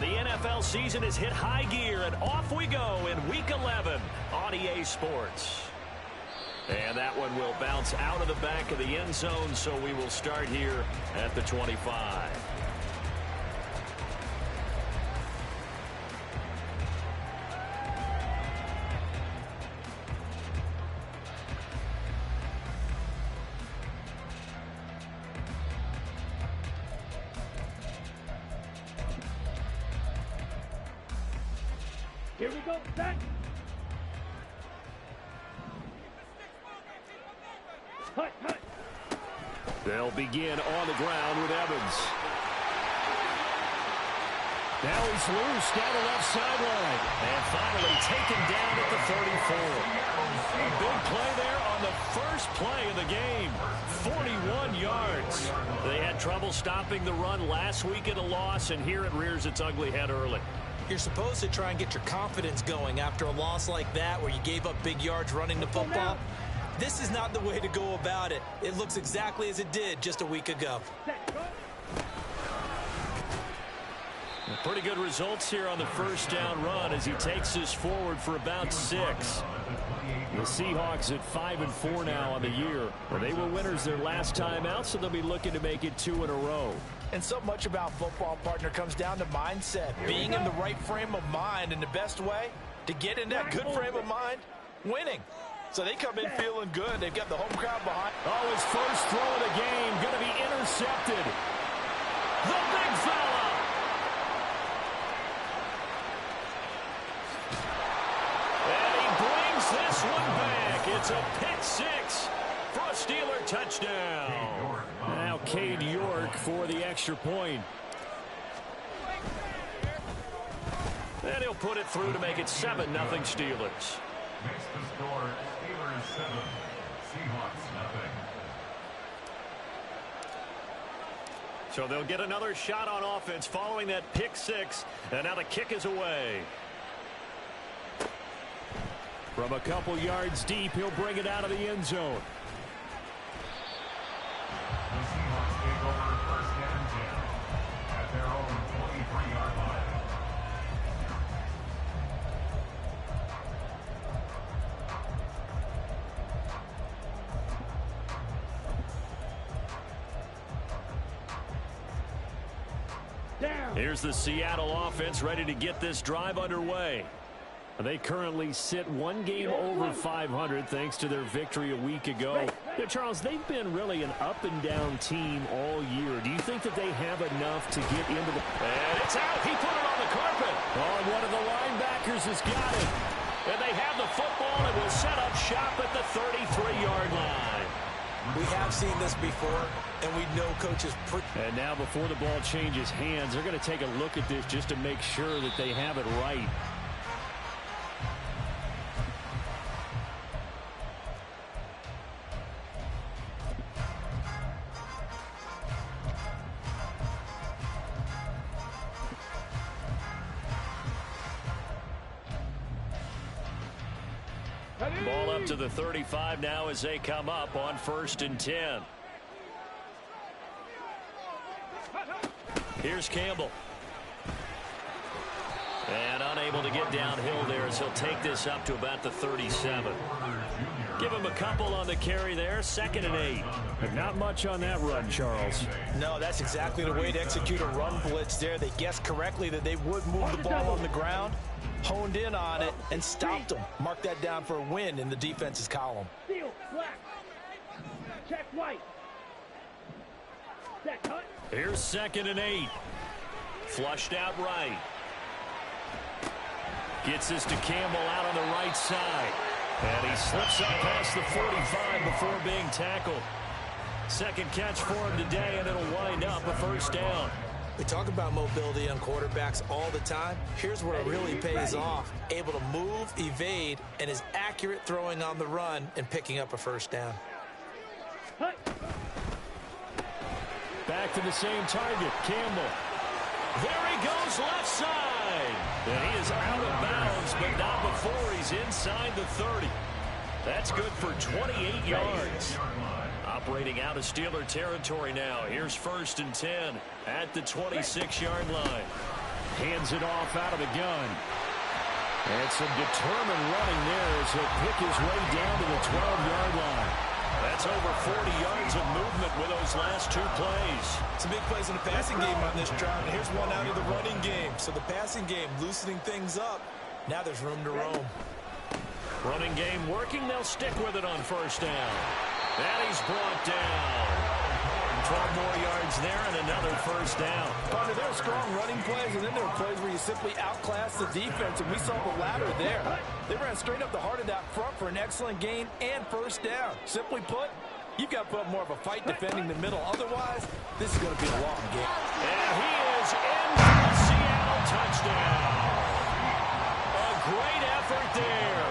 The NFL season has hit high gear, and off we go in Week 11 on EA Sports. And that one will bounce out of the back of the end zone, so we will start here at the 25. Here we go, set. Hut, hut. They'll begin on the ground with Evans. Now he's loose down the left sideline. And finally taken down at the 34. A big play there on the first play of the game. 41 yards. They had trouble stopping the run last week in a loss, and here it rears its ugly head early. You're supposed to try and get your confidence going after a loss like that where you gave up big yards running the football. This is not the way to go about it. It looks exactly as it did just a week ago. Pretty good results here on the first down run as he takes us forward for about 6. The Seahawks at 5-4 now on the year. Well, they were winners their last time out, so they'll be looking to make it 2 in a row. And so much about football, partner, comes down to mindset. Being in the right frame of mind, and the best way to get in that good frame of mind, winning. So they come in feeling good. They've got the home crowd behind. Oh, his first throw of the game going to be intercepted. The big fella. And he brings this one back. It's a pick 6 for a Steeler touchdown. Now Cade York for the extra point. And he'll put it through to make it 7-0 Steelers. Next to score, Steelers 7, Seahawks 0. So they'll get another shot on offense following that pick 6. And now the kick is away. From a couple yards deep, he'll bring it out of the end zone. The Seahawks take over first and 10 at their own 23-yard line. Here's the Seattle offense ready to get this drive underway. They currently sit one game over 500 thanks to their victory a week ago. Now, Charles, they've been really an up-and-down team all year. Do you think that they have enough to get into the... And it's out. He put it on the carpet. Oh, and one of the linebackers has got it. And they have the football and will set up shop at the 33-yard line. We have seen this before, and we know coaches... And now before the ball changes hands, they're going to take a look at this just to make sure that they have it right. Ball up to the 35 now as they come up on 1st and 10. Here's Campbell. And unable to get downhill there as he'll take this up to about the 37. Give him a couple on the carry there. 2nd and 8. But not much on that run, Charles. No, that's exactly the way to execute a run blitz there. They guessed correctly that they would move the ball on the ground, honed in on it, and stopped them. Mark that down for a win in the defense's column. Steal, black. Check white. Set, cut. Here's 2nd and 8. Flushed out right. Gets this to Campbell out on the right side. And he slips up past the 45 before being tackled. Second catch for him today, and it'll wind up a 1st down. We talk about mobility on quarterbacks all the time. Here's where it really pays off. Able to move, evade, and is accurate throwing on the run and picking up a 1st down. Back to the same target, Campbell. There he goes left side. And he is out of bounds, but not before he's inside the 30. That's good for 28 yards. Operating out of Steeler territory now. Here's 1st and 10 at the 26-yard line. Hands it off out of the gun. And some determined running there as he'll pick his way down to the 12-yard line. That's over 40 yards of movement with those last 2 plays. Some big plays in the passing game on this drive, and here's one out of the running game. So the passing game loosening things up. Now there's room to roam. Running game working. They'll stick with it on first down. And he's brought down. 12 more yards there and another first down. Partner, there are strong running plays, and then there are plays where you simply outclass the defense, and we saw the latter there. They ran straight up the heart of that front for an excellent gain and first down. Simply put, you've got to put up more of a fight defending the middle. Otherwise, this is going to be a long game. And he is in for the Seattle touchdown. A great effort there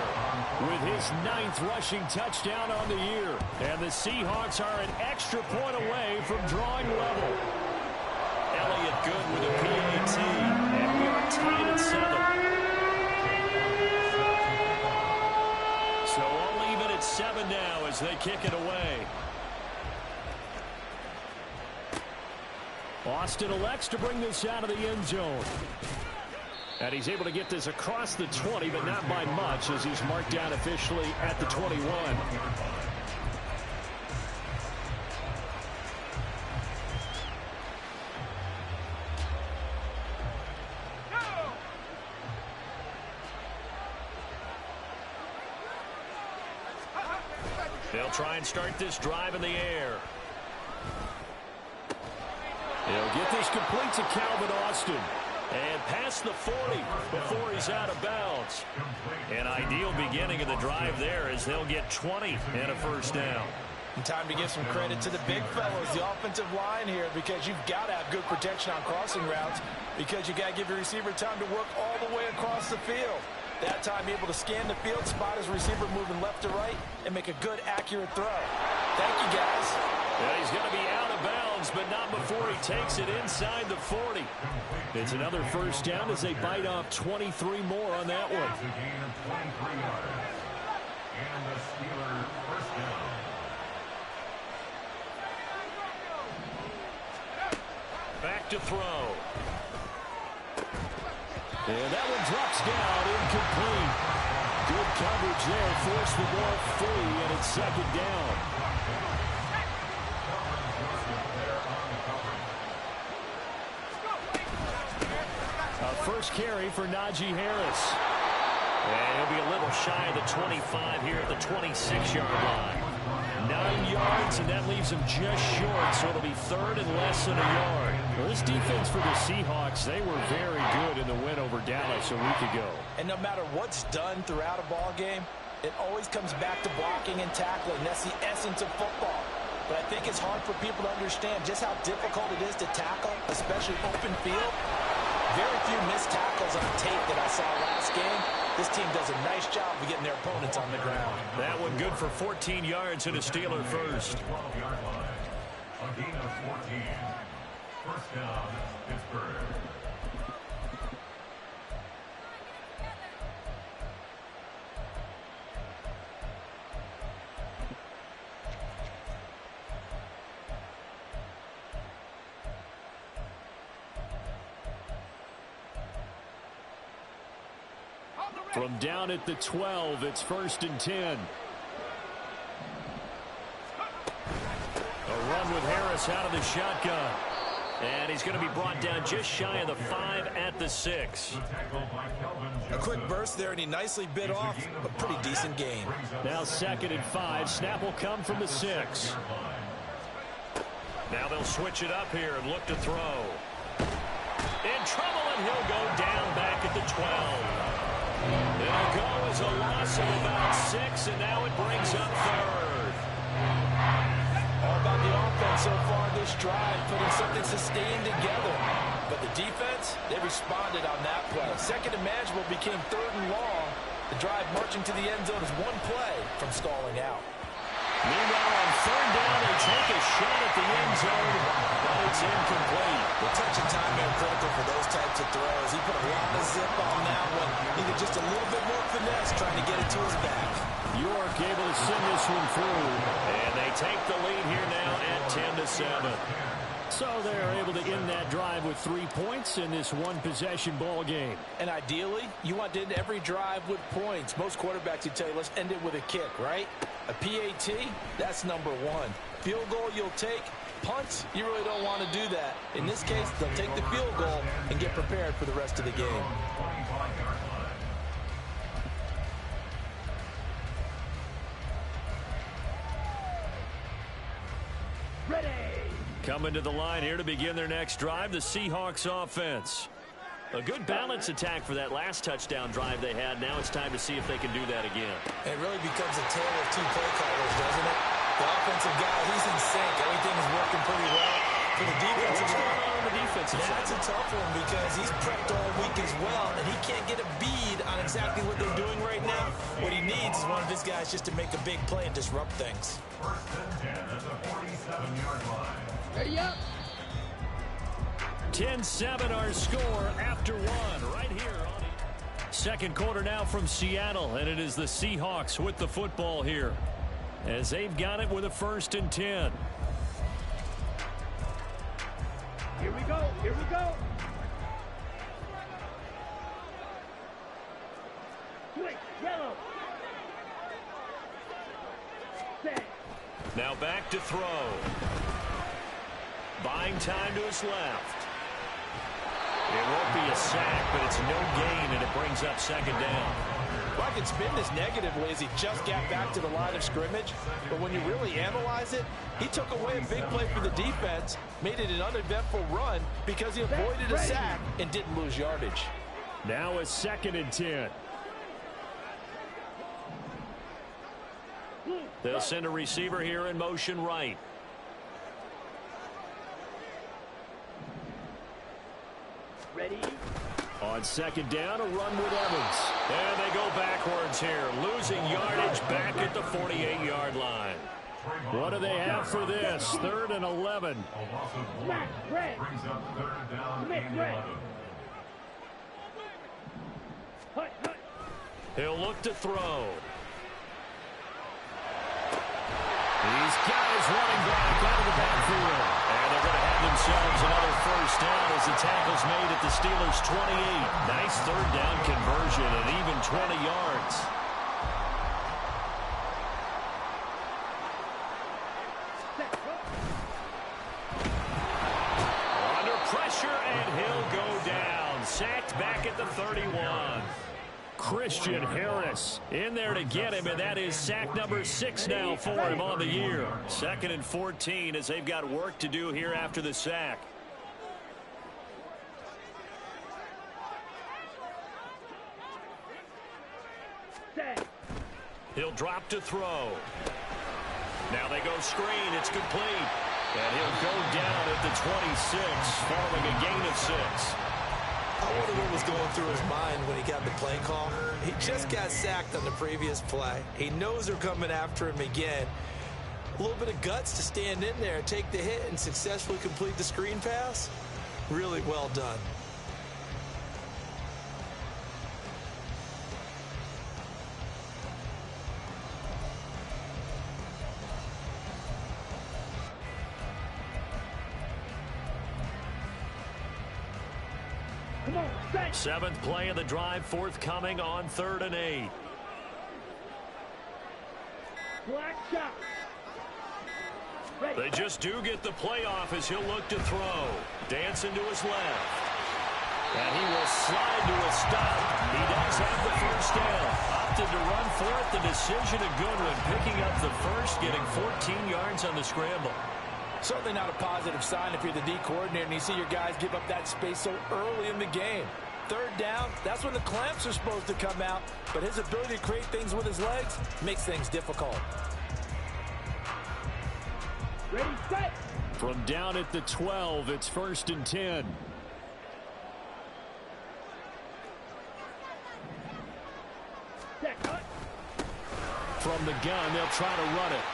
with his 9th rushing touchdown on the year. And the Seahawks are an extra point away from drawing level. Elliott good with a PAT. And we are tied at 7. So all even at 7 now as they kick it away. Austin elects to bring this out of the end zone. And he's able to get this across the 20, but not by much as he's marked down officially at the 21. They'll try and start this drive in the air. They'll get this complete to Calvin Austin. And past the 40 before he's out of bounds. An ideal beginning of the drive there as they'll get 20 and a first down. And time to give some credit to the big fellows, the offensive line here, because you've got to have good protection on crossing routes, because you got to give your receiver time to work all the way across the field. That time, be able to scan the field, spot his receiver moving left to right, and make a good, accurate throw. Thank you, guys. Yeah, he's going to be out of bounds, but not before he takes it inside the 40. It's another first down as they bite off 23 more on that one. It's a gain of 23 yards. And the Steelers first down. Back to throw. And that one drops down, incomplete. Good coverage there, forced the ball free, and it's second down. First carry for Najee Harris. And he'll be a little shy of the 25 here at the 26-yard line. 9 yards, and that leaves him just short, so it'll be third and less than a yard. Well, this defense for the Seahawks, they were very good in the win over Dallas a week ago. And no matter what's done throughout a ball game, it always comes back to blocking and tackling. That's the essence of football. But I think it's hard for people to understand just how difficult it is to tackle, especially open field. Very few missed tackles on tape that I saw last game. This team does a nice job of getting their opponents on the ground. That one good for 14 yards and a Steeler first. 12-yard line. A gain of 14. First down, Pittsburgh. From down at the 12, it's 1st and 10. A run with Harris out of the shotgun. And he's going to be brought down just shy of the 5 at the 6. A quick burst there, and he nicely bit off a pretty decent gain. Now 2nd and 5. Snap will come from the 6. Now they'll switch it up here and look to throw. In trouble, and he'll go down back at the 12. It'll go as a loss of about 6, and now it brings up 3rd. All about the offense so far this drive, putting something sustained together. But the defense, they responded on that play. 2nd and manageable became 3rd and long. The drive marching to the end zone is one play from stalling out. Meanwhile, on 3rd down, they take a shot at the end zone, but it's incomplete. The touch and time are critical for those types of throws. He put a lot of zip on that one. Needed just a little bit more finesse trying to get it to his back. York able to send this one through. And they take the lead here now at 10-7. So they're able to end that drive with 3 points in this one-possession ball game. And ideally, you want to end every drive with points. Most quarterbacks would tell you, let's end it with a kick, right? A PAT, that's number one. Field goal you'll take. Punts, you really don't want to do that. In this case, they'll take the field goal and get prepared for the rest of the game. Ready. Coming to the line here to begin their next drive, the Seahawks offense. A good balance attack for that last touchdown drive they had. Now it's time to see if they can do that again. It really becomes a tale of two play callers, doesn't it? The offensive guy, he's in sync. Everything is working pretty well. For the defensive What's going on the defensive side? That's a tough one because he's prepped all week as well, and he can't get a bead on exactly what they're doing right now. What he needs is one of his guys just to make a big play and disrupt things. First and 10 at the 47-yard line. Ready up. 10-7 our score after one right here. Second quarter now from Seattle, and it is the Seahawks with the football here as they've got it with a 1st and 10. Here we go. Here we go. Switch. Yellow. Set. Now back to throw. Buying time to his left. It won't be a sack, but it's no gain, and it brings up 2nd down. Well, I can spin this negatively as he just got back to the line of scrimmage. But when you really analyze it, he took away a big play for the defense, made it an uneventful run because he avoided a sack and didn't lose yardage. Now a 2nd and 10. They'll send a receiver here in motion right. Ready. On 2nd down, a run with Evans. And they go backwards here, losing yardage back at the 48-yard line. What do they have for this? 3rd and 11. Smack. Red. Brings up 3rd down Smith, and red. 11. Hut, hut. He'll look to throw. These guys running back out of the backfield. And they're going to have themselves another 1st down as the tackle's made at the Steelers' 28. Nice 3rd down conversion and even 20 yards. Under pressure, and he'll go down. Sacked back at the 31. Christian Harris in there to get him, and that is sack number 6 now for him on the year. 2nd and 14 as they've got work to do here after the sack. Set. He'll drop to throw. Now they go screen. It's complete. And he'll go down at the 26 following a gain of 6. I wonder what was going through his mind when he got the play call. He just got sacked on the previous play. He knows they're coming after him again. A little bit of guts to stand in there, take the hit, and successfully complete the screen pass. Really well done. Come on. Set. 7th play of the drive forthcoming on 3rd and 8. Black shot. Ready. They just do get the play off as he'll look to throw. Dancing to his left. And he will slide to a stop. He does have the 1st down. Opted to run for it. The decision a good one. Picking up the 1st, getting 14 yards on the scramble. Certainly not a positive sign if you're the D coordinator and you see your guys give up that space so early in the game. 3rd down, that's when the clamps are supposed to come out, but his ability to create things with his legs makes things difficult. Ready. Set. From down at the 12, it's 1st and 10. Set. Hut. From the gun, they'll try to run it.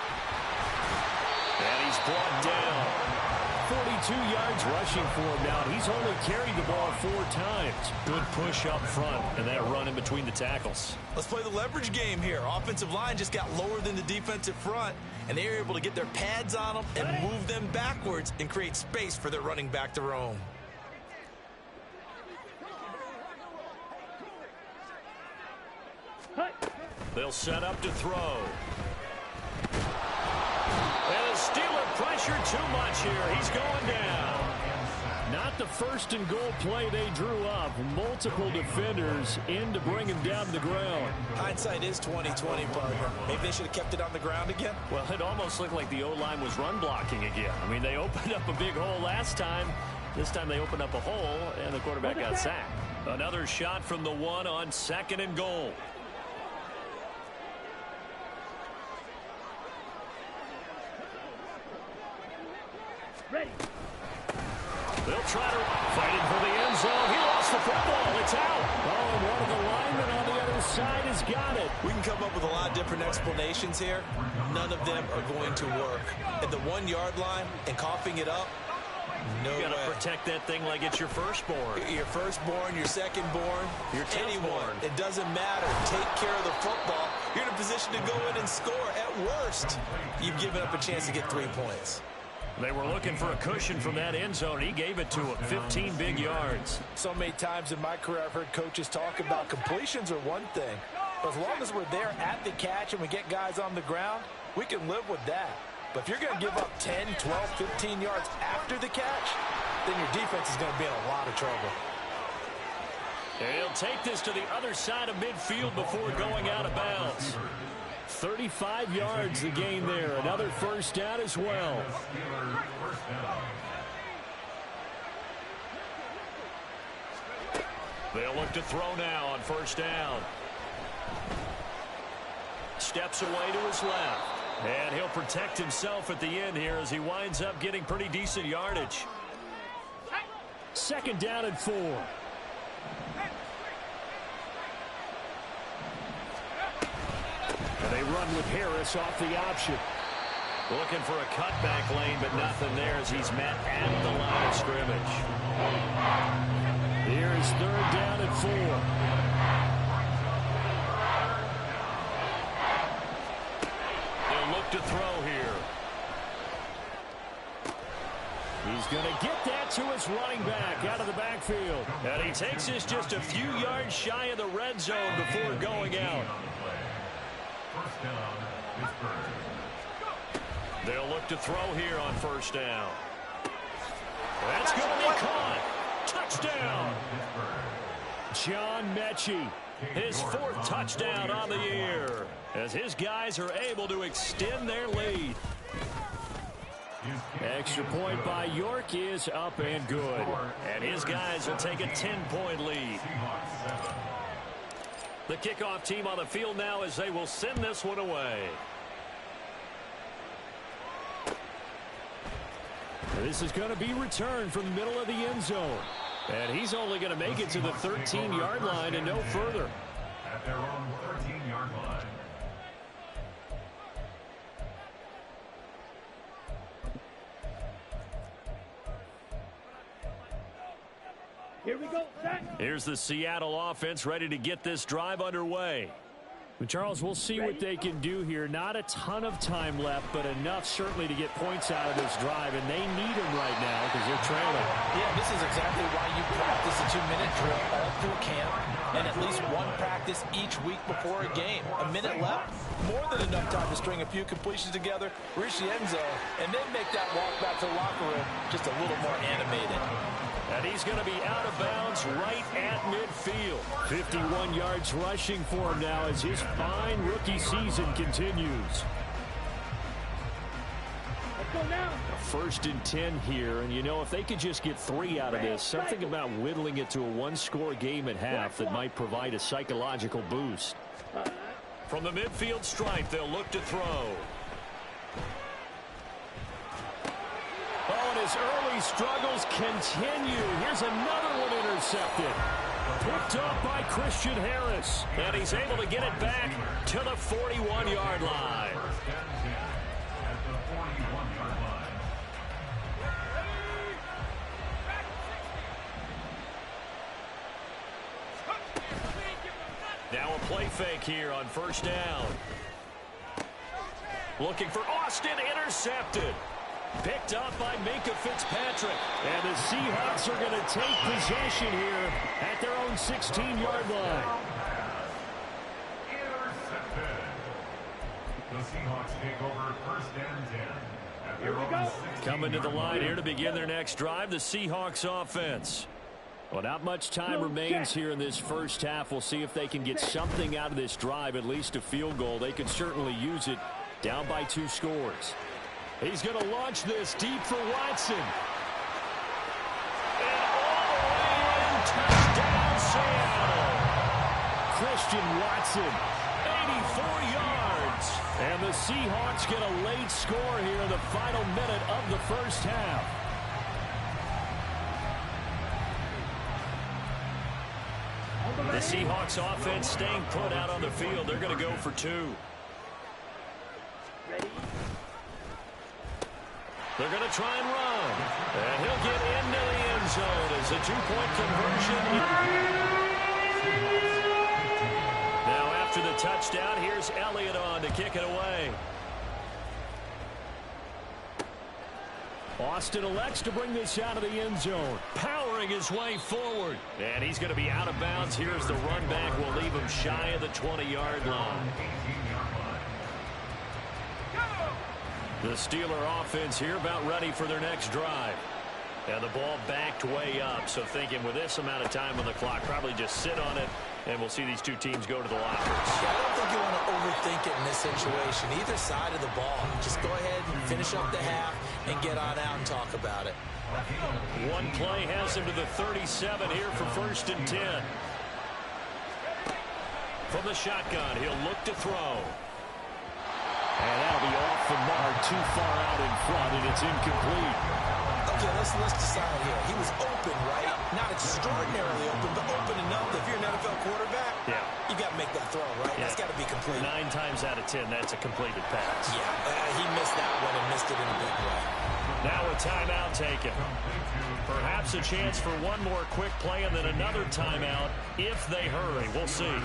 And he's brought down. yards rushing for him now. He's only carried the ball 4 times. Good push up front and that run in between the tackles. Let's play the leverage game here. Offensive line just got lower than the defensive front, and they were able to get their pads on them and move them backwards and create space for their running back to roam. They'll set up to throw. And the Steeler pressure too much here. He's going down. Not the first and goal play they drew up. Multiple defenders in to bring him down to the ground. Hindsight is 20/20, partner. Maybe they should have kept it on the ground again. Well, it almost looked like the O-line was run blocking again. I mean, they opened up a big hole last time. This time they opened up a hole, and the quarterback got sacked. Another shot from the 1 on 2nd and goal. Ready. They'll try to fight it for the end zone. He lost the football. It's out. Oh, and one of the linemen on the other side has got it. We can come up with a lot of different explanations here. None of them are going to work. At the 1-yard line and coughing it up, no way. You got to protect that thing like it's your firstborn. Your firstborn, your secondborn, your anyone. It doesn't matter. Take care of the football. You're in a position to go in and score. At worst, you've given up a chance to get 3 points. They were looking for a cushion from that end zone. He gave it to him. 15 big yards. So many times in my career I've heard coaches talk about completions are one thing. But as long as we're there at the catch and we get guys on the ground, we can live with that. But if you're going to give up 10, 12, 15 yards after the catch, then your defense is going to be in a lot of trouble. He'll take this to the other side of midfield before going out of bounds. 35 yards the gain there. Another first down as well. They'll look to throw now on first down. Steps away to his left. And he'll protect himself at the end here as he winds up getting pretty decent yardage. 2nd down and 4. And they run with Harris off the option. Looking for a cutback lane, but nothing there as he's met at the line of scrimmage. Here's 3rd down and 4. They'll look to throw here. He's going to get that to his running back out of the backfield. And he takes this just a few yards shy of the red zone before going out. They'll look to throw here on first down. That's going to be caught. Touchdown. John Mechie, his 4th touchdown on the year, as his guys are able to extend their lead. Extra point by York is up and good. And his guys will take a 10-point lead. The kickoff team on the field now as they will send this one away. This is going to be returned from the middle of the end zone. And he's only going to make it to the 13-yard line and no further. At their own 13-yard line. Here we go, set. Here's the Seattle offense ready to get this drive underway. But Charles, we'll see what they can do here. Not a ton of time left, but enough certainly to get points out of this drive, and they need them right now because they're trailing. Yeah, this is exactly why you practice a 2-minute drill all through camp and at least one practice each week before a game. A minute left, more than enough time to string a few completions together, reach the end zone, and then make that walk back to the locker room just a little more animated. And he's going to be out of bounds right at midfield. 51 yards rushing for him now as his fine rookie season continues. Let's go now. 1st and 10 here, and you know, if they could just get 3 out of this, something about whittling it to a 1-score game at half that might provide a psychological boost. From the midfield stripe, they'll look to throw. Oh, and his early struggles continue. Here's another one intercepted. Picked up by Christian Harris. And he's able to get it back to the 41-yard line. Now a play fake here on first down. Looking for Austin, intercepted. Picked up by Minkah Fitzpatrick. And the Seahawks are going to take possession here at their own 16-yard line. Intercepted. The Seahawks take over first and 10 at their own 16-yard Coming to the line here to begin their next drive, the Seahawks offense. Well, not much time remains here in this first half. We'll see if they can get something out of this drive, at least a field goal. They could certainly use it, down by 2 scores. He's going to launch this deep for Watson. And all the way in, touchdown Seattle. Christian Watson, 84 yards. And the Seahawks get a late score here in the final minute of the first half. The Seahawks offense staying put out on the field. They're going to go for 2. They're going to try and run. And he'll get into the end zone as a 2-point conversion. Now after the touchdown, here's Elliott on to kick it away. Austin elects to bring this out of the end zone, powering his way forward. And he's going to be out of bounds. Here's the run back. Will leave him shy of the 20-yard line. The Steeler offense here about ready for their next drive. And the ball backed way up. So thinking with this amount of time on the clock, probably just sit on it, and we'll see these two teams go to the lockers. Yeah, I don't think you want to overthink it in this situation. Either side of the ball. Just go ahead and finish up the half and get on out and talk about it. One play has him to the 37 here for first and 10. From the shotgun, he'll look to throw. And that'll be off the mark, too far out in front, and it's incomplete. Okay, let's decide here. He was open, right? Not extraordinarily open, but open enough that if you're an NFL quarterback, you got to make that throw, right? That's got to be complete. 9 times out of 10, that's a completed pass. Yeah, he missed that one and missed it in a big way. Now a timeout taken. Perhaps a chance for one more quick play and then another timeout if they hurry. We'll see.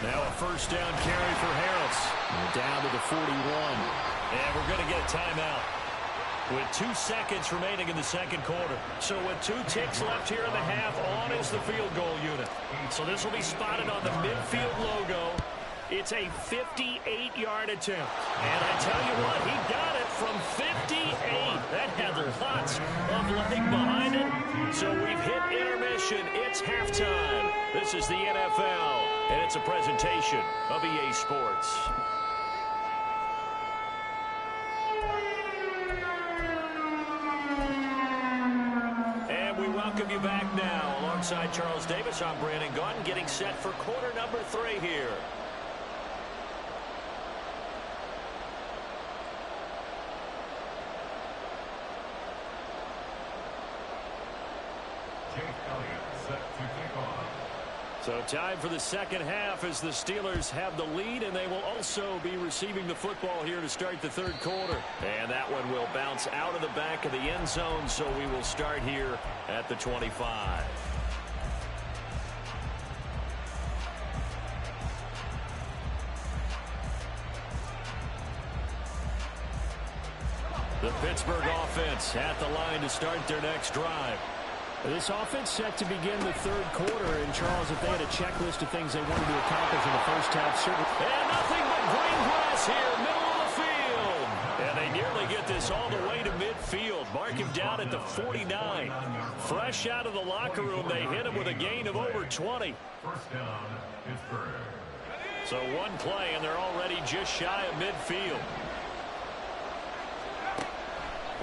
Now a first down carry for Harris. Down to the 41. And we're going to get a timeout with 2 seconds remaining in the second quarter. So with 2 ticks left here in the half, on is the field goal unit. So this will be spotted on the midfield logo. It's a 58-yard attempt. And I tell you what, he got it from 58. That had lots of leg behind it. So we've hit intermission. It's halftime. This is the NFL, and it's a presentation of EA Sports. And we welcome you back now. Alongside Charles Davis, I'm Brandon Gaudin, getting set for quarter number 3 here. So time for the second half as the Steelers have the lead, and they will also be receiving the football here to start the third quarter. And that one will bounce out of the back of the end zone, so we will start here at the 25. The Pittsburgh offense at the line to start their next drive. This offense set to begin the third quarter, and Charles, if they had a checklist of things they wanted to accomplish in the first half, certainly. And nothing but green grass here, middle of the field. And they nearly get this all the way to midfield. Mark him down at the 49. Fresh out of the locker room, they hit him with a gain of over 20. First down, Pittsburgh. So one play, and they're already just shy of midfield.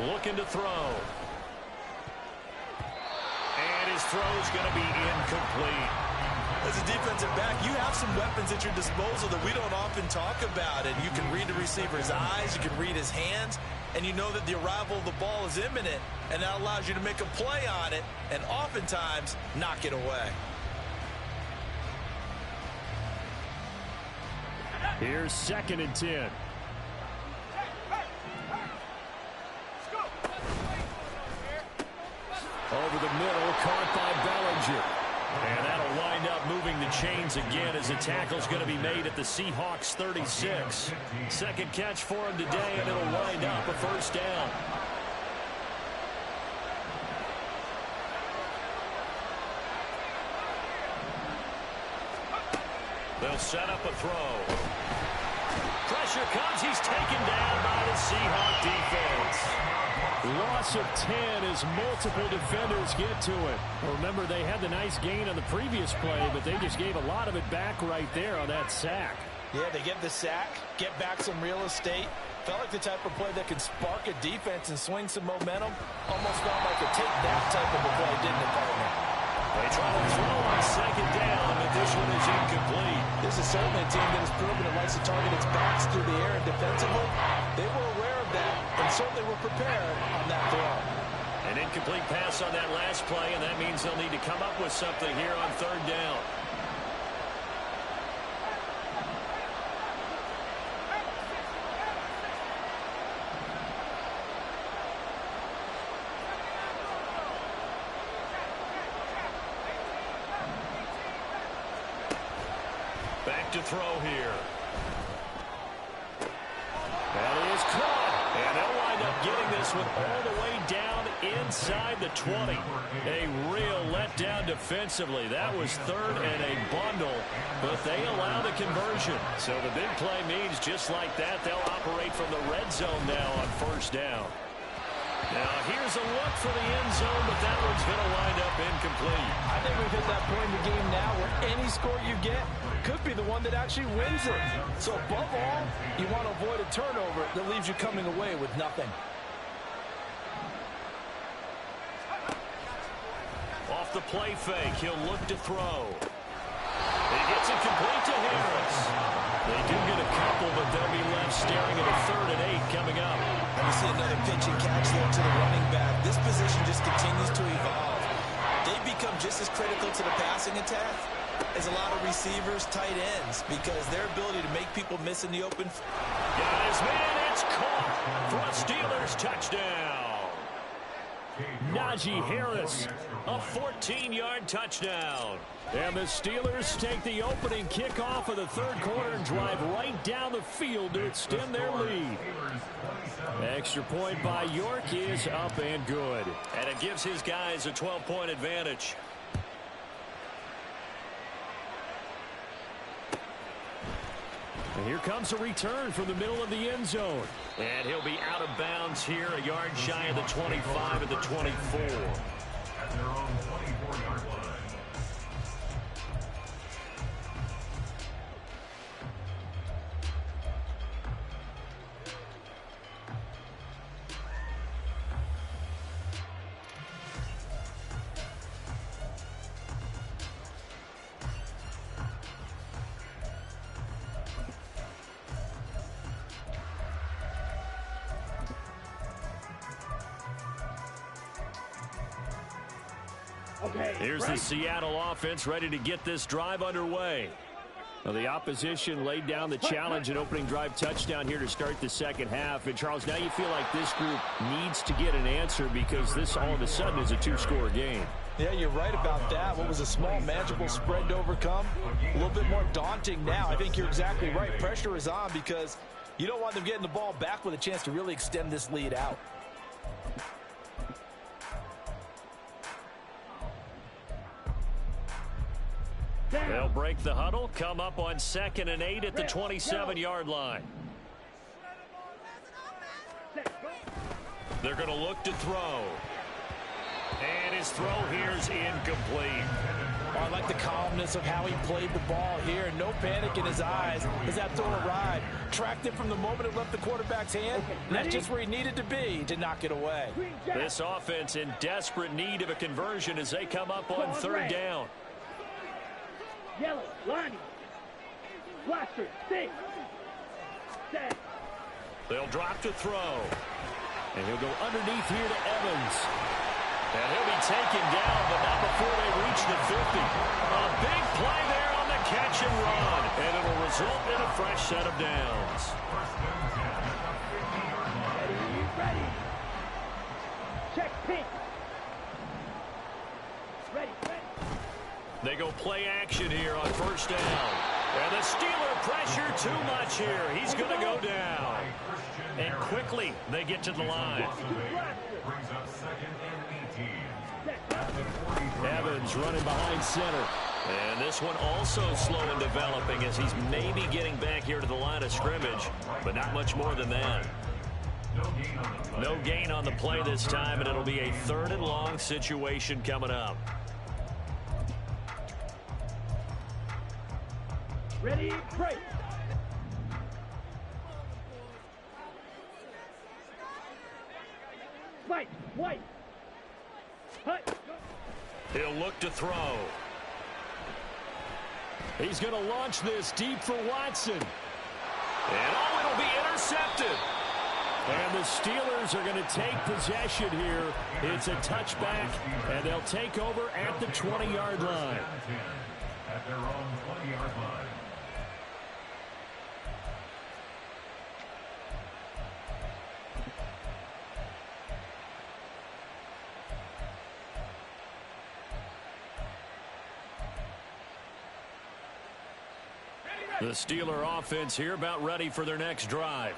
Looking to throw. And his throw's going to be incomplete. As a defensive back, you have some weapons at your disposal that we don't often talk about. And you can read the receiver's eyes, you can read his hands, and you know that the arrival of the ball is imminent, and that allows you to make a play on it and oftentimes knock it away. Here's 2nd and 10. Over the middle, caught by Bellinger. And that'll wind up moving the chains again as the tackle's going to be made at the Seahawks 36. Second catch for him today, and it'll wind up a first down. They'll set up a throw. Pressure comes. He's taken down by the Seahawk defense. Loss of 10 as multiple defenders get to it. Remember, they had the nice gain on the previous play, but they just gave a lot of it back right there on that sack. Yeah, they get the sack, get back some real estate. Felt like the type of play that can spark a defense and swing some momentum. Almost felt like a take-that type of a play, didn't it, partner? They try to throw on second down, but this one is incomplete. This is certainly a team that has proven it likes to target its backs through the air and defensively. They were aware of that and certainly were prepared on that throw. An incomplete pass on that last play, and that means they'll need to come up with something here on third down. Back to throw here. That is caught. And they'll wind up getting this one all the way down inside the 20. A real letdown defensively. That was third and a bundle, but they allow the conversion. So the big play means just like that, they'll operate from the red zone now on first down. Now, here's a look for the end zone, but that one's going to wind up incomplete. I think we've hit that point in the game now where any score you get could be the one that actually wins it. So, above all, you want to avoid a turnover that leaves you coming away with nothing. Off the play fake, he'll look to throw. He gets it complete to Harris. They do get a couple, but they'll be left staring at a 3rd and 8 coming up. And we see another pitch and catch there to the running back. This position just continues to evolve. They become just as critical to the passing attack as a lot of receivers, tight ends, because their ability to make people miss in the open. Got his man, it's caught for a Steelers touchdown. Najee Harris, a 14-yard touchdown. And the Steelers take the opening kickoff of the third quarter and drive right down the field to extend their lead. Extra point by York is up and good. And it gives his guys a 12-point advantage. And here comes a return from the middle of the end zone. And he'll be out of bounds here, a yard shy of the 25 at the 24. At their own 24-yard line. Here's the Seattle offense ready to get this drive underway. Well, the opposition laid down the challenge and opening drive touchdown here to start the second half. And, Charles, now you feel like this group needs to get an answer because this all of a sudden is a 2-score game. Yeah, you're right about that. What was a small, manageable spread to overcome, a little bit more daunting now. I think you're exactly right. Pressure is on because you don't want them getting the ball back with a chance to really extend this lead out. They'll break the huddle, come up on 2nd and 8 at the 27-yard line. They're going to look to throw. And his throw here is incomplete. Oh, I like the calmness of how he played the ball here. No panic in his eyes as that throw arrived. Tracked it from the moment it left the quarterback's hand. And that's just where he needed to be to knock it away. This offense in desperate need of a conversion as they come up on 3rd down. Yellow, Lonnie. Blaster, 6. 7. They'll drop to throw. And he'll go underneath here to Evans. And he'll be taken down, but not before they reach the 50. A big play there on the catch and run. And it'll result in a fresh set of downs. Ready. Check pink. They go play action here on first down. And the Steeler pressure too much here. He's going to go down. And quickly they get to the line. Brings up 2nd and 18. Evans running behind center. And this one also slow in developing as he's maybe getting back here to the line of scrimmage, but not much more than that. No gain on the play this time, and it'll be a 3rd and long situation coming up. Ready, break. Spike, white. Hut. He'll look to throw. He's going to launch this deep for Watson. And it'll be intercepted. And the Steelers are going to take possession here. It's a touchback, and they'll take over at the 20-yard line. At their own 20-yard line. The Steeler offense here about ready for their next drive.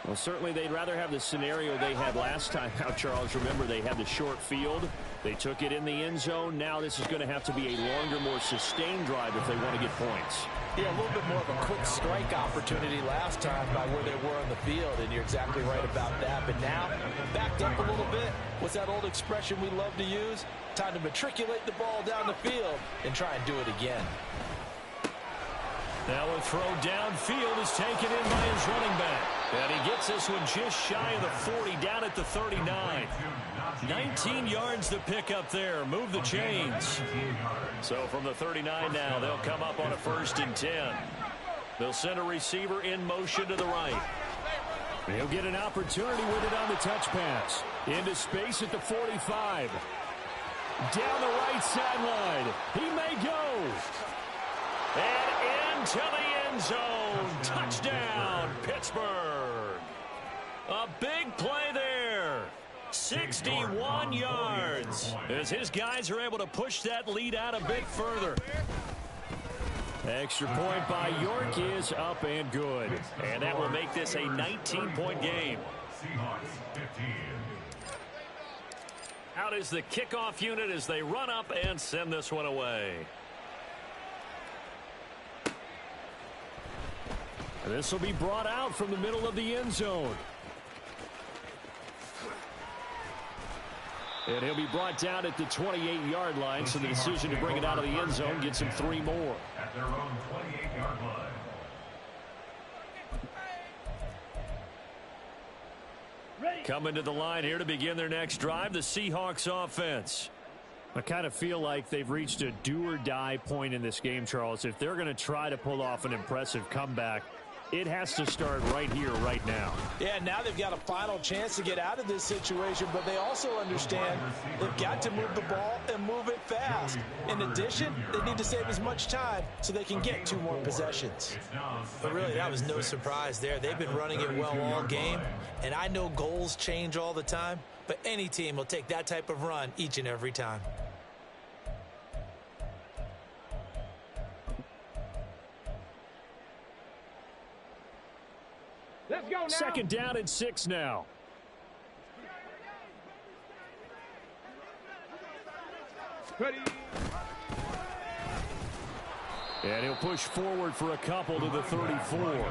Well, certainly they'd rather have the scenario they had last time out, Charles. Remember, they had the short field. They took it in the end zone. Now this is going to have to be a longer, more sustained drive if they want to get points. Yeah, a little bit more of a quick strike opportunity last time by where they were on the field, and you're exactly right about that. But now, backed up a little bit. What's that old expression we love to use? Time to matriculate the ball down the field and try and do it again. Now a throw downfield is taken in by his running back. And he gets this one just shy of the 40, down at the 39. 19 yards to pick up there. Move the chains. So from the 39 now, they'll come up on a 1st and 10. They'll send a receiver in motion to the right. He'll get an opportunity with it on the touch pass. Into space at the 45. Down the right sideline. He may go. And into the end zone. Touchdown, Pittsburgh. A big play there. 61 yards. As his guys are able to push that lead out a bit further. Extra point by York is up and good. And that will make this a 19-point game. Seahawks 15. Out is the kickoff unit as they run up and send this one away. This will be brought out from the middle of the end zone. And he'll be brought down at the 28-yard line, so the decision to bring it out of the end zone gets him 3 more. At their own 28-yard line. Coming to the line here to begin their next drive, the Seahawks offense. I kind of feel like they've reached a do-or-die point in this game, Charles. If they're going to try to pull off an impressive comeback, it has to start right here, right now. Yeah, now they've got a final chance to get out of this situation, but they also understand they've got to move the ball and move it fast. In addition, they need to save as much time so they can get 2 more possessions. But really, that was no surprise there. They've been running it well all game, and I know goals change all the time, but any team will take that type of run each and every time. Let's go now. 2nd down and 6 now. Ready. And he'll push forward for a couple to the 34.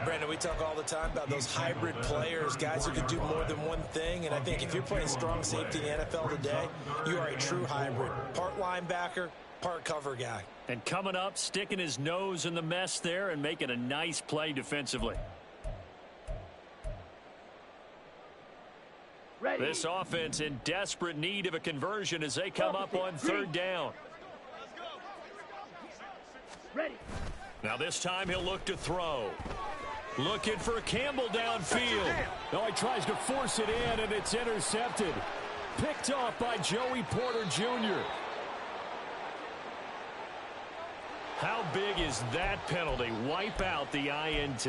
Brandon, we talk all the time about those hybrid players, guys who can do more than one thing, and I think if you're playing strong safety in the NFL today, you are a true hybrid. Part linebacker, part cover guy. And coming up, sticking his nose in the mess there and making a nice play defensively. Ready. This offense in desperate need of a conversion as they come up on 3rd down. Ready. Now this time he'll look to throw. Looking for Campbell downfield. Oh, he tries to force it in, and it's intercepted. Picked off by Joey Porter Jr. How big is that penalty? Wipe out the INT.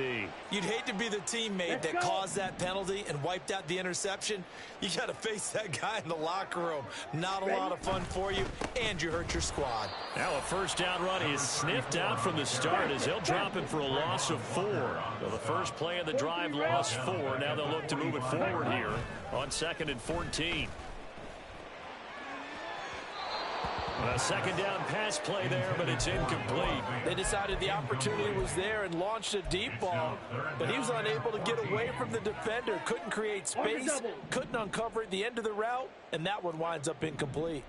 You'd hate to be the teammate that caused that penalty and wiped out the interception. You got to face that guy in the locker room. Not a lot of fun for you, and you hurt your squad. Now a first down run is sniffed out from the start as they'll drop him for a loss of 4. So the first play of the drive lost 4. Now they'll look to move it forward here on 2nd and 14. A second down pass play there, but it's incomplete. They decided the opportunity was there and launched a deep ball, but he was unable to get away from the defender. Couldn't create space, couldn't uncover at the end of the route, and that one winds up incomplete.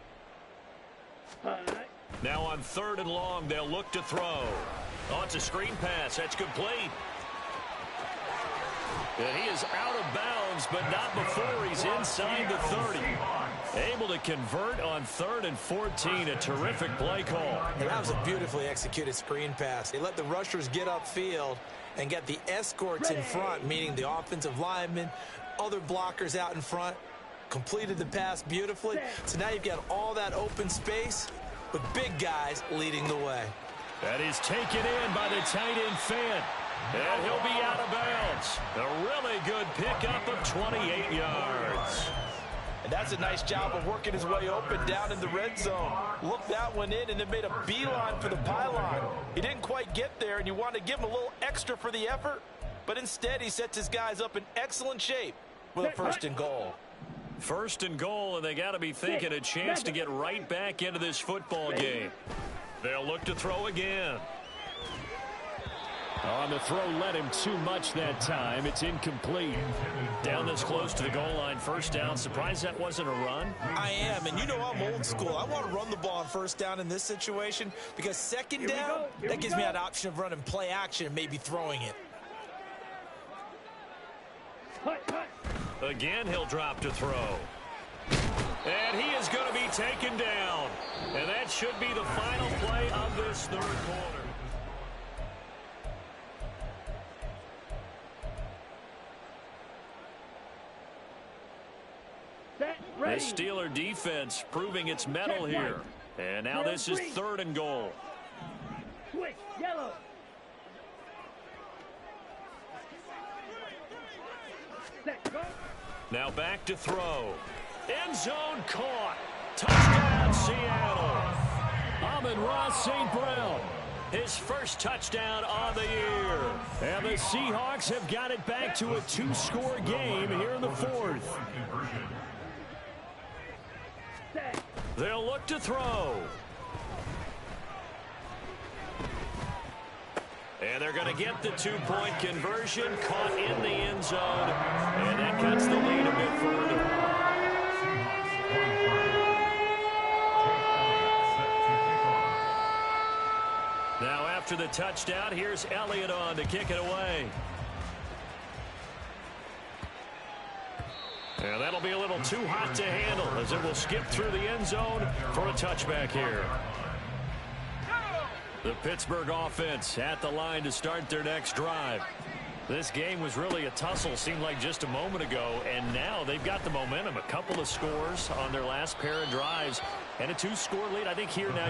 Now on 3rd and long, they'll look to throw. Oh, it's a screen pass. That's complete. And he is out of bounds, but not before he's inside the 30. Able to convert on 3rd and 14. A terrific play call. And that was a beautifully executed screen pass. They let the rushers get upfield and get the escorts in front, meaning the offensive linemen, other blockers out in front, completed the pass beautifully. So now you've got all that open space with big guys leading the way. That is taken in by the tight end Fant. And he'll be out of bounds. A really good pickup of 28 yards. And that's a nice job of working his way open down in the red zone. Looked that one in and then made a beeline for the pylon. He didn't quite get there, and you want to give him a little extra for the effort. But instead, he sets his guys up in excellent shape with a 1st and goal. 1st and goal, and they got to be thinking a chance to get right back into this football game. They'll look to throw again. On the throw, led him too much that time. It's incomplete. Down this close to the goal line, 1st down. Surprised that wasn't a run? I am, and you know I'm old school. I want to run the ball on 1st down in this situation because 2nd down, that gives me that option of running play action and maybe throwing it. Again, he'll drop to throw. And he is going to be taken down. And that should be the final play of this 3rd quarter. The Steeler defense proving its mettle here. And now this is 3rd and goal. Switch, yellow. Now back to throw. End zone caught. Touchdown, Seattle. Amon-Ra St. Brown. His first touchdown on the year. And the Seahawks have got it back to a 2-score game here in the 4th. They'll look to throw. And they're going to get the 2-point conversion, caught in the end zone. And that cuts the lead a bit further. Now after the touchdown, here's Elliott on to kick it away. And that'll be a little too hot to handle as it will skip through the end zone for a touchback here. The Pittsburgh offense at the line to start their next drive. This game was really a tussle, seemed like just a moment ago, and now they've got the momentum. A couple of scores on their last pair of drives and a 2-score lead. I think here now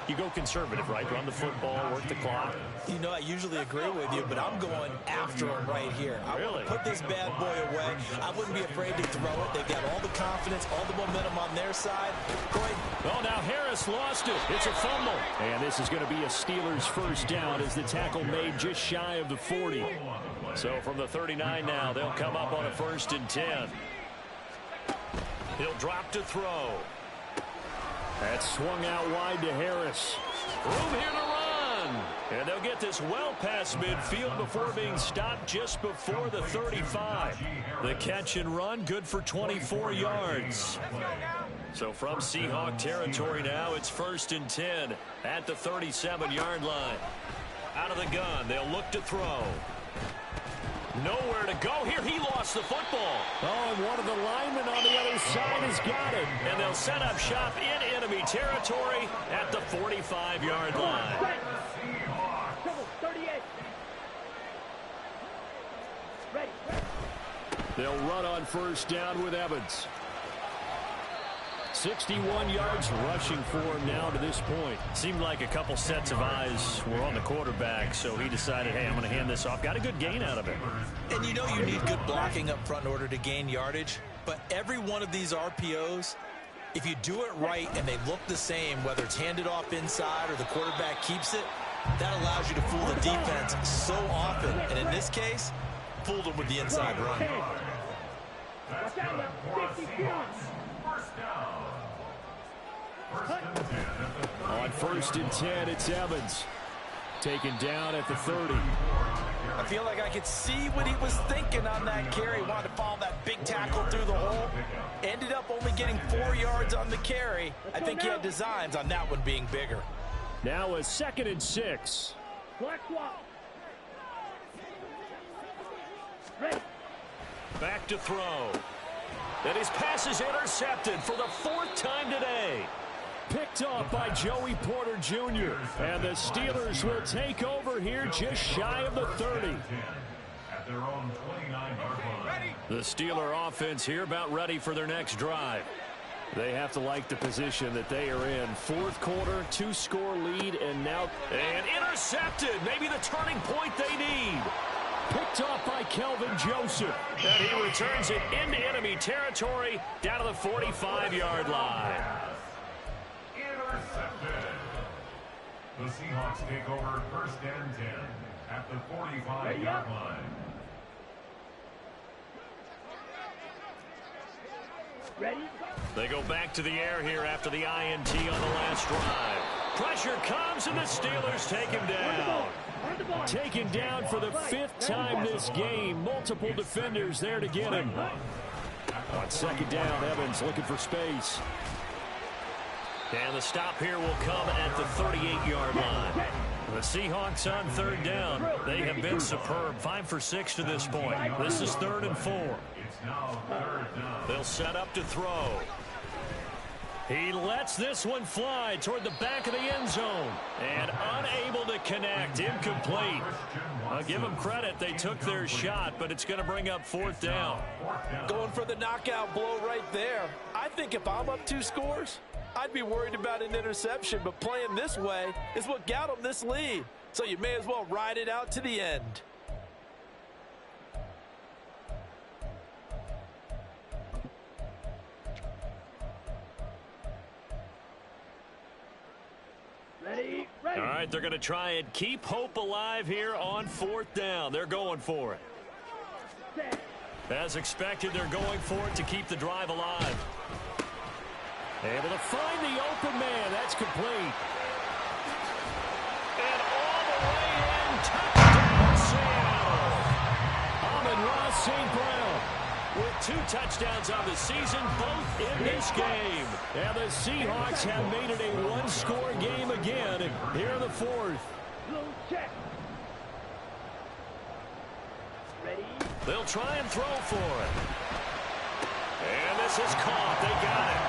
you go conservative, right? Run the football, work the clock. You know, I usually agree with you, but I'm going after him right here. I really put this bad boy away. I wouldn't be afraid to throw it. They've got all the confidence, all the momentum on their side. Go ahead. Oh, now Harris lost it. It's a fumble. And this is going to be a Steelers 1st down as the tackle made just shy of the 40. So from the 39 now, they'll come up on a 1st and 10. He'll drop to throw. That's swung out wide to Harris. Room here to run. And they'll get this well past midfield before being stopped just before the 35. The catch and run, good for 24 yards. So from Seahawk territory now, it's 1st and 10 at the 37-yard line. Out of the gun, they'll look to throw. Nowhere to go here. He lost the football. Oh, and one of the linemen on the other side has got it. And they'll set up shop in enemy territory at the 45-yard line. 38. Ready. They'll run on 1st down with Evans. 61 yards rushing for him now to this point. Seemed like a couple sets of eyes were on the quarterback, so he decided, hey, I'm going to hand this off. Got a good gain out of it. And you know you need good blocking up front in order to gain yardage, but every one of these RPOs, if you do it right and they look the same, whether it's handed off inside or the quarterback keeps it, that allows you to fool the defense so often. And in this case, fooled them with the inside run. Watch out now. 52. On 1st and 10, it's Evans. Taken down at the 30. I feel like I could see what he was thinking on that carry. Wanted to follow that big tackle through the hole. Ended up only getting 4 yards on the carry. I think he had designs on that one being bigger. Now a 2nd and 6. Black swap. Ready. Back to throw. And his pass is intercepted for the 4th time today. Picked off by Joey Porter Jr. And the Steelers will take over here just shy of the 30. At their own 29-yard line. The Steeler offense here about ready for their next drive. They have to like the position that they are in. 4th quarter, 2-score lead, and now... And intercepted. Maybe the turning point they need. Picked off by Kelvin Joseph. And he returns it into enemy territory down to the 45-yard line. Intercepted. The Seahawks take over 1st and 10 at the 45-yard line. Ready. They go back to the air here after the INT on the last drive. Pressure comes, and the Steelers take him down. Taken down for the 5th time this game. Multiple defenders there to get him. On 2nd down, Evans looking for space. And the stop here will come at the 38-yard line. The Seahawks on 3rd down. They have been superb. 5 for 6 to this point. This is 3rd and 4. It's now 3rd down. They'll set up to throw. He lets this one fly toward the back of the end zone. And unable to connect. Incomplete. I'll give them credit. They took their shot, but it's going to bring up 4th down. Going for the knockout blow right there. I think if I'm up 2 scores, I'd be worried about an interception, but playing this way is what got them this lead. So you may as well ride it out to the end. Ready. Ready. All right, they're going to try and keep hope alive here on 4th down. They're going for it. Set. As expected, they're going for it to keep the drive alive. Able to find the open man. That's complete. And all the way in. Touchdown, Seattle. Amon-Ra St. Brown with 2 touchdowns on the season, both in this game. And the Seahawks have made it a 1-score game again here in the 4th. Low check. Ready. They'll try and throw for it. And this is caught. They got it.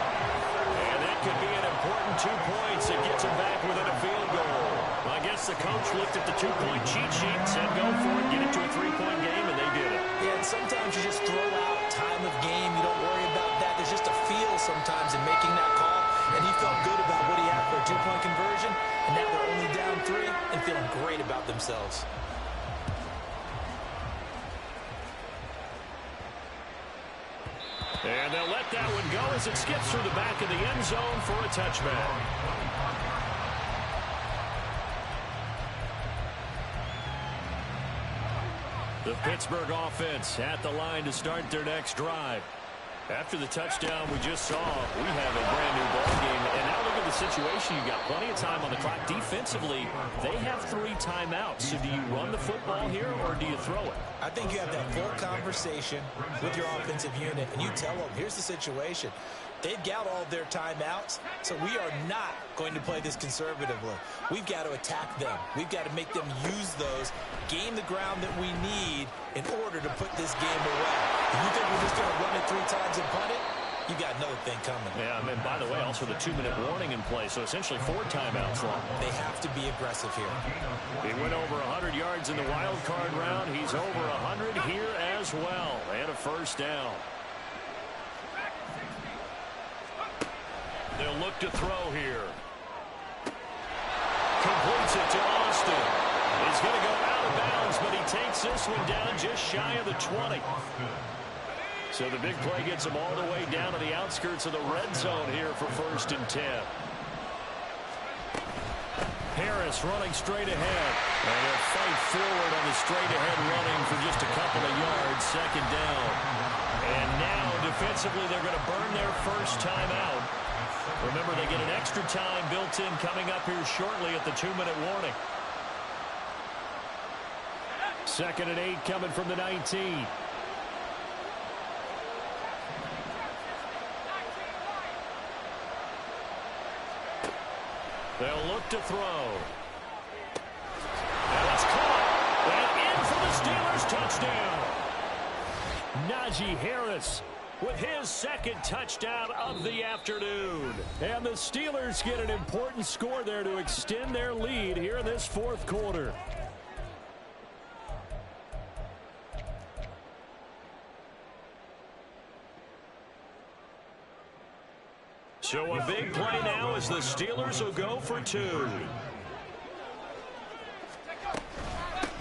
And that could be an important 2 points. It gets them back within a field goal. I guess the coach looked at the 2-point cheat sheet and said, go for it, get it to a 3-point game, and they did it. Yeah, and sometimes you just throw out time of game. You don't worry about that. There's just a feel sometimes in making that call. And he felt good about what he had for a 2-point conversion. And now they're only down 3 and feeling great about themselves. And they'll let that one go as it skips through the back of the end zone for a touchback. The Pittsburgh offense at the line to start their next drive. After the touchdown we just saw, we have a brand new ball game. And now look at the situation. You got plenty of time on the clock. Defensively, they have 3 timeouts. So do you run the football here or do you throw it? I think you have that full conversation with your offensive unit, and you tell them, here's the situation. They've got all of their timeouts, so we are not going to play this conservatively. We've got to attack them. We've got to make them use those, gain the ground that we need in order to put this game away. If you think we're just going to run it 3 times and punt it, you got another thing coming. Yeah, and by the way, also the 2-minute warning in play, so essentially 4 timeouts long. They have to be aggressive here. He went over 100 yards in the wild card round. He's over 100 here as well, and a 1st down. They'll look to throw here. Completes it to Austin. He's going to go out of bounds, but he takes this one down just shy of the 20. So the big play gets him all the way down to the outskirts of the red zone here for 1st and 10. Harris running straight ahead. And he'll fight forward on the straight-ahead running for just a couple of yards. 2nd down. And now, defensively, they're going to burn their first time out. Remember, they get an extra time built in coming up here shortly at the 2-minute warning. 2nd and 8 coming from the 19. They'll look to throw. And it's caught. And in for the Steelers touchdown. Najee Harris with his 2nd touchdown of the afternoon. And the Steelers get an important score there to extend their lead here in this 4th quarter. So a big play now as the Steelers will go for 2.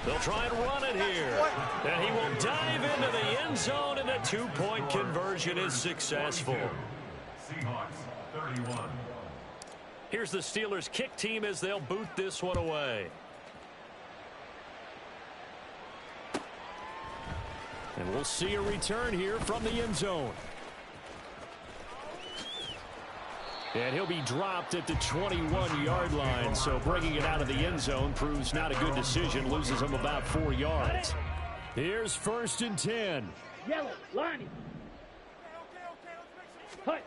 They'll try and run it here. And he will dive into the end zone, and the 2-point conversion is successful. Seahawks 31. Here's the Steelers kick team as they'll boot this one away. And we'll see a return here from the end zone. And he'll be dropped at the 21-yard line, so bringing it out of the end zone proves not a good decision, loses him about 4 yards. Here's 1st and 10. Yellow, lining. Hut.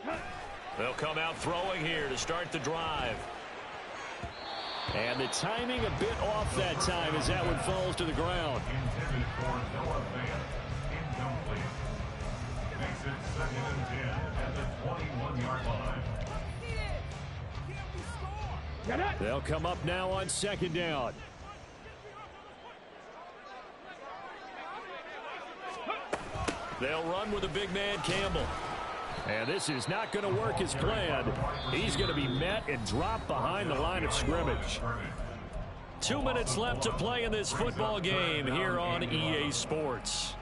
They'll come out throwing here to start the drive. And the timing a bit off that time as that one falls to the ground. Intended for Noah Fant. Incomplete. Makes it 2nd and 10 at the 21-yard line. They'll come up now on 2nd down. They'll run with a big man Campbell. And this is not going to work as planned. He's going to be met and dropped behind the line of scrimmage. 2 minutes left to play in this football game here on EA Sports.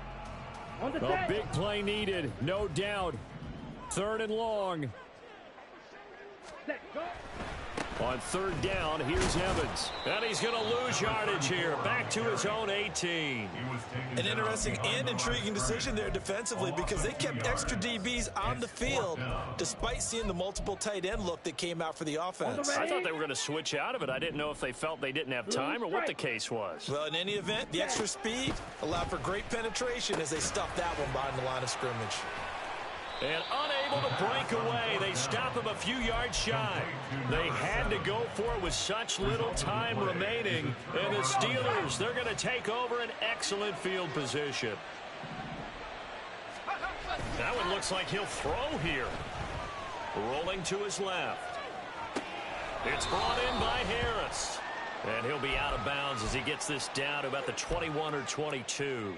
A big play needed, no doubt. 3rd and long. On 3rd down, here's Evans. And he's going to lose yardage here. Back to his own 18. An interesting and intriguing decision there defensively because they kept extra DBs on the field despite seeing the multiple tight end look that came out for the offense. I thought they were going to switch out of it. I didn't know if they felt they didn't have time or what the case was. Well, in any event, the extra speed allowed for great penetration as they stuffed that one behind the line of scrimmage. And unable to break away, they stop him a few yards shy. They had to go for it with such little time remaining. And the Steelers, they're going to take over an excellent field position. That one looks like he'll throw here. Rolling to his left. It's brought in by Harris. And he'll be out of bounds as he gets this down to about the 21 or 22.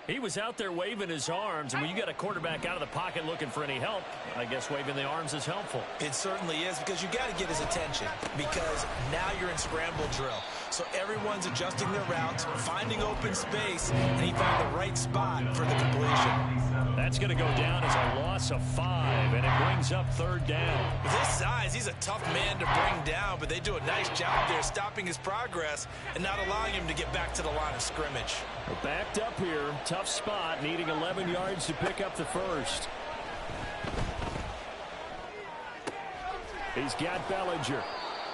He was out there waving his arms, and when you got a quarterback out of the pocket looking for any help, I guess waving the arms is helpful. It certainly is because you got to get his attention because now you're in scramble drill. So everyone's adjusting their routes, finding open space, and he found the right spot for the completion. That's going to go down as a loss of 5, and it brings up 3rd down. With his size, he's a tough man to bring down, but they do a nice job there stopping his progress and not allowing him to get back to the line of scrimmage. We're backed up here. Tough spot, needing 11 yards to pick up the first. He's got Bellinger.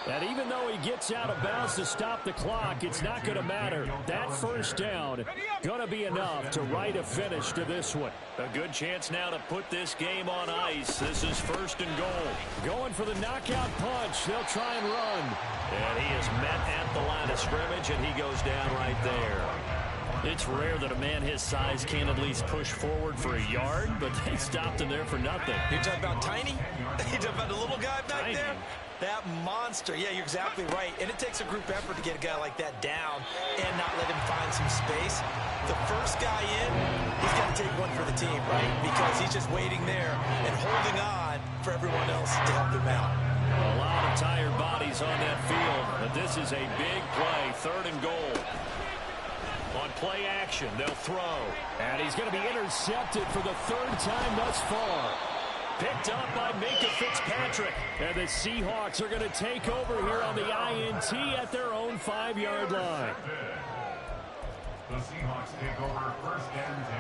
And even though he gets out of bounds to stop the clock, it's not going to matter. That first down going to be enough to write a finish to this one. A good chance now to put this game on ice. This is 1st and goal. Going for the knockout punch. They'll try and run. And he is met at the line of scrimmage, and he goes down right there. It's rare that a man his size can at least push forward for a yard, but they stopped him there for nothing. You're talking about Tiny? You're talking about the little guy back there? That monster. Yeah, you're exactly right. And it takes a group effort to get a guy like that down and not let him find some space. The first guy in, he he's got to take one for the team, right? Because he's just waiting there and holding on for everyone else to help him out. A lot of tired bodies on that field, but this is a big play, 3rd and goal. On play action, they'll throw. And he's going to be intercepted for the 3rd time thus far. Picked up by Minka Fitzpatrick. And the Seahawks are going to take over here on the INT at their own 5-yard line. The Seahawks take over 1st and 10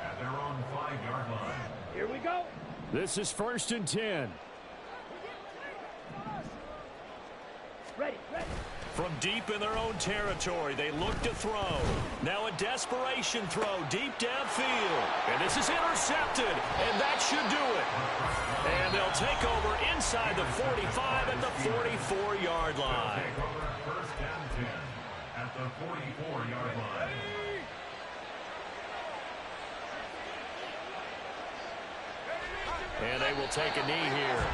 at their own 5-yard line. Here we go. This is 1st and 10. Ready, ready. From deep in their own territory, they look to throw. Now a desperation throw deep downfield. And this is intercepted, and that should do it. And they'll take over inside the 45 at the 44-yard line. Take over 1st and 10 at the 44-yard line. And they will take a knee here.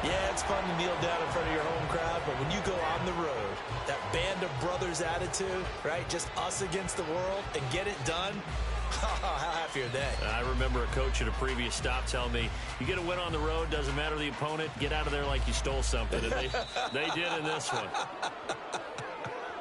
Yeah, it's fun to kneel down in front of your home crowd, but when you go on the road, that band of brothers attitude, right, just us against the world, and get it done, how happy are they? I remember a coach at a previous stop telling me, you get a win on the road, doesn't matter the opponent, get out of there like you stole something. And they did in this one.